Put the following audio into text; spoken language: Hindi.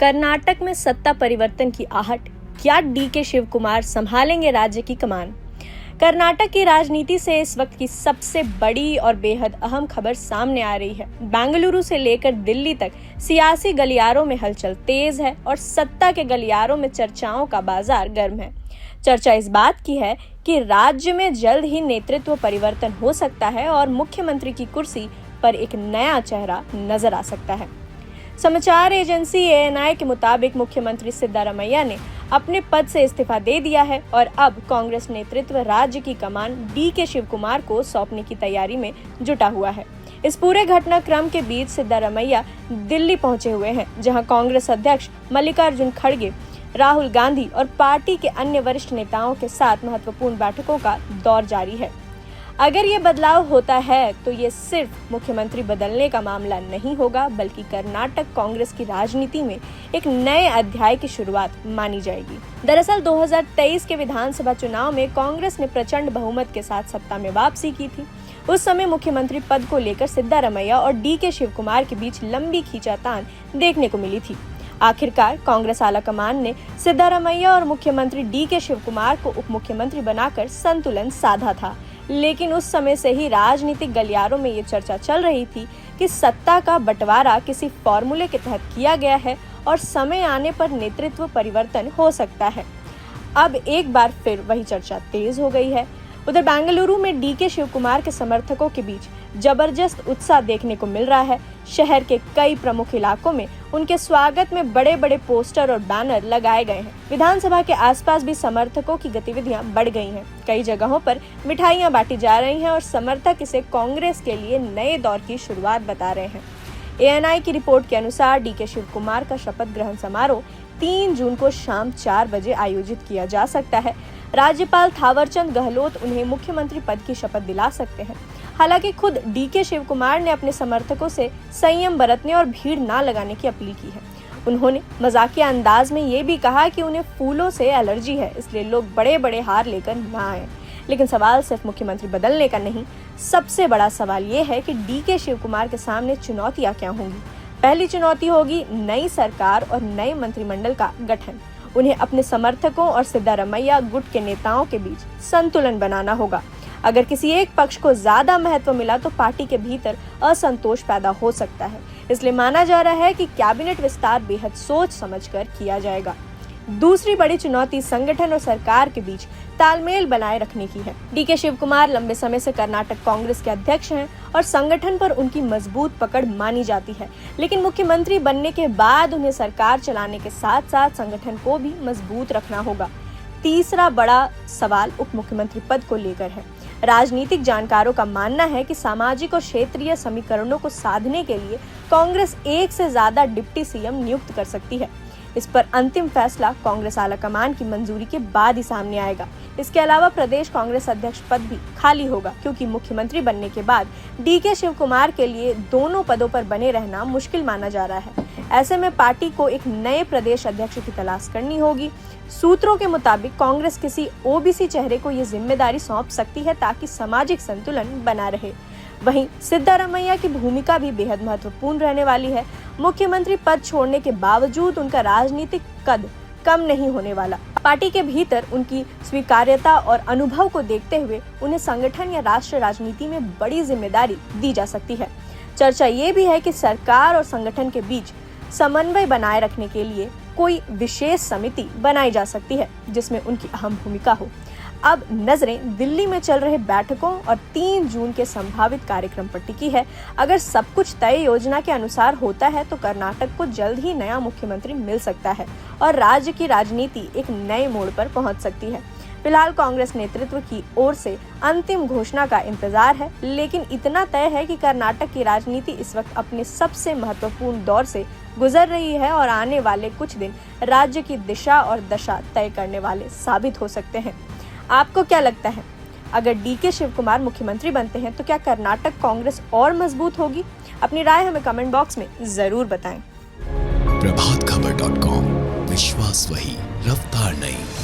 कर्नाटक में सत्ता परिवर्तन की आहट, क्या डीके शिव कुमार संभालेंगे राज्य की कमान? कर्नाटक की राजनीति से इस वक्त की सबसे बड़ी और बेहद अहम खबर सामने आ रही है। बेंगलुरु से लेकर दिल्ली तक सियासी गलियारों में हलचल तेज है और सत्ता के गलियारों में चर्चाओं का बाजार गर्म है। चर्चा इस बात की है कि राज्य में जल्द ही नेतृत्व परिवर्तन हो सकता है और मुख्यमंत्री की कुर्सी पर एक नया चेहरा नजर आ सकता है। समाचार एजेंसी एएनआई के मुताबिक मुख्यमंत्री सिद्धारमैया ने अपने पद से इस्तीफा दे दिया है और अब कांग्रेस नेतृत्व राज्य की कमान डीके शिव कुमार को सौंपने की तैयारी में जुटा हुआ है। इस पूरे घटनाक्रम के बीच सिद्धारमैया दिल्ली पहुंचे हुए हैं, जहां कांग्रेस अध्यक्ष मल्लिकार्जुन खड़गे, राहुल गांधी और पार्टी के अन्य वरिष्ठ नेताओं के साथ महत्वपूर्ण बैठकों का दौर जारी है। अगर ये बदलाव होता है तो ये सिर्फ मुख्यमंत्री बदलने का मामला नहीं होगा, बल्कि कर्नाटक कांग्रेस की राजनीति में एक नए अध्याय की शुरुआत मानी जाएगी। दरअसल 2023 के विधानसभा चुनाव में कांग्रेस ने प्रचंड बहुमत के साथ सत्ता में वापसी की थी। उस समय मुख्यमंत्री पद को लेकर सिद्धारमैया और डीके शिव कुमार के बीच लंबी खींचातान देखने को मिली थी। आखिरकार कांग्रेस आलाकमान ने सिद्धारमैया और मुख्यमंत्री डीके शिव कुमार को उप मुख्यमंत्री बनाकर संतुलन साधा था। लेकिन उस समय से ही राजनीतिक गलियारों में ये चर्चा चल रही थी कि सत्ता का बंटवारा किसी फॉर्मूले के तहत किया गया है और समय आने पर नेतृत्व परिवर्तन हो सकता है। अब एक बार फिर वही चर्चा तेज हो गई है। उधर बेंगलुरु में डीके शिव कुमार के समर्थकों के बीच जबरदस्त उत्साह देखने को मिल रहा है। शहर के कई प्रमुख इलाकों में उनके स्वागत में बड़े बड़े पोस्टर और बैनर लगाए गए हैं। विधानसभा के आसपास भी समर्थकों की गतिविधियां बढ़ गई हैं। कई जगहों पर मिठाइयां बांटी जा रही हैं और समर्थक इसे कांग्रेस के लिए नए दौर की शुरुआत बता रहे हैं। एएनआई की रिपोर्ट के अनुसार डीके शिव कुमार का शपथ ग्रहण समारोह 3 जून को शाम 4 बजे आयोजित किया जा सकता है। राज्यपाल थावरचंद गहलोत उन्हें मुख्यमंत्री पद की शपथ दिला सकते हैं। हालांकि खुद डीके शिव कुमार ने अपने समर्थकों से संयम बरतने और भीड़ ना लगाने की अपील की है। उन्होंने मजाकिया अंदाज में ये भी कहा कि उन्हें फूलों से एलर्जी है, इसलिए लोग बड़े बड़े हार लेकर ना आए। लेकिन सवाल सिर्फ मुख्यमंत्री बदलने का नहीं, सबसे बड़ा सवाल ये है कि डीके शिव कुमार के सामने चुनौतियां क्या होंगी। पहली चुनौती होगी नई सरकार और नए मंत्रिमंडल का गठन। उन्हें अपने समर्थकों और सिद्धारमैया गुट के नेताओं के बीच संतुलन बनाना होगा। अगर किसी एक पक्ष को ज्यादा महत्व मिला तो पार्टी के भीतर असंतोष पैदा हो सकता है। इसलिए माना जा रहा है कि कैबिनेट विस्तार बेहद सोच समझकर किया जाएगा। दूसरी बड़ी चुनौती संगठन और सरकार के बीच तालमेल बनाए रखने की है। डीके शिव कुमार लंबे समय से कर्नाटक कांग्रेस के अध्यक्ष हैं और संगठन पर उनकी मजबूत पकड़ मानी जाती है। लेकिन मुख्यमंत्री बनने के बाद उन्हें सरकार चलाने के साथ साथ संगठन को भी मजबूत रखना होगा। तीसरा बड़ा सवाल उप मुख्यमंत्री पद को लेकर है। राजनीतिक जानकारों का मानना है कि सामाजिक और क्षेत्रीय समीकरणों को साधने के लिए कांग्रेस एक से ज्यादा डिप्टी सीएम नियुक्त कर सकती है। इस पर अंतिम फैसला कांग्रेस आलाकमान की मंजूरी के बाद ही सामने आएगा। इसके अलावा प्रदेश कांग्रेस अध्यक्ष पद भी खाली होगा, क्योंकि मुख्यमंत्री बनने के बाद डीके शिव कुमार के लिए दोनों पदों पर बने रहना मुश्किल माना जा रहा है। ऐसे में पार्टी को एक नए प्रदेश अध्यक्ष की तलाश करनी होगी। सूत्रों के मुताबिक कांग्रेस किसी ओबीसी चेहरे को ये जिम्मेदारी सौंप सकती है ताकि सामाजिक संतुलन बना रहे। वहीं सिद्धारमैया की भूमिका भी बेहद महत्वपूर्ण रहने वाली है। मुख्यमंत्री पद छोड़ने के बावजूद उनका राजनीतिक कद कम नहीं होने वाला। पार्टी के भीतर उनकी स्वीकार्यता और अनुभव को देखते हुए उन्हें संगठन या राष्ट्र राजनीति में बड़ी जिम्मेदारी दी जा सकती है। चर्चा ये भी है कि सरकार और संगठन के बीच समन्वय बनाए रखने के लिए कोई विशेष समिति बनाई जा सकती है, जिसमें उनकी अहम भूमिका हो। अब नजरें दिल्ली में चल रहे बैठकों और 3 जून के संभावित कार्यक्रम पर टिकी है। अगर सब कुछ तय योजना के अनुसार होता है तो कर्नाटक को जल्द ही नया मुख्यमंत्री मिल सकता है और राज्य की राजनीति एक नए मोड़ पर पहुंच सकती है। फिलहाल कांग्रेस नेतृत्व की ओर से अंतिम घोषणा का इंतजार है, लेकिन इतना तय है कि कर्नाटक की राजनीति इस वक्त अपने सबसे महत्वपूर्ण दौर से गुजर रही है और आने वाले कुछ दिन राज्य की दिशा और दशा तय करने वाले साबित हो सकते हैं। आपको क्या लगता है, अगर डीके शिव कुमार मुख्यमंत्री बनते हैं तो क्या कर्नाटक कांग्रेस और मजबूत होगी? अपनी राय हमें कमेंट बॉक्स में जरूर बताएं। प्रभातखबर.com, विश्वास वही, रफ्तार नहीं।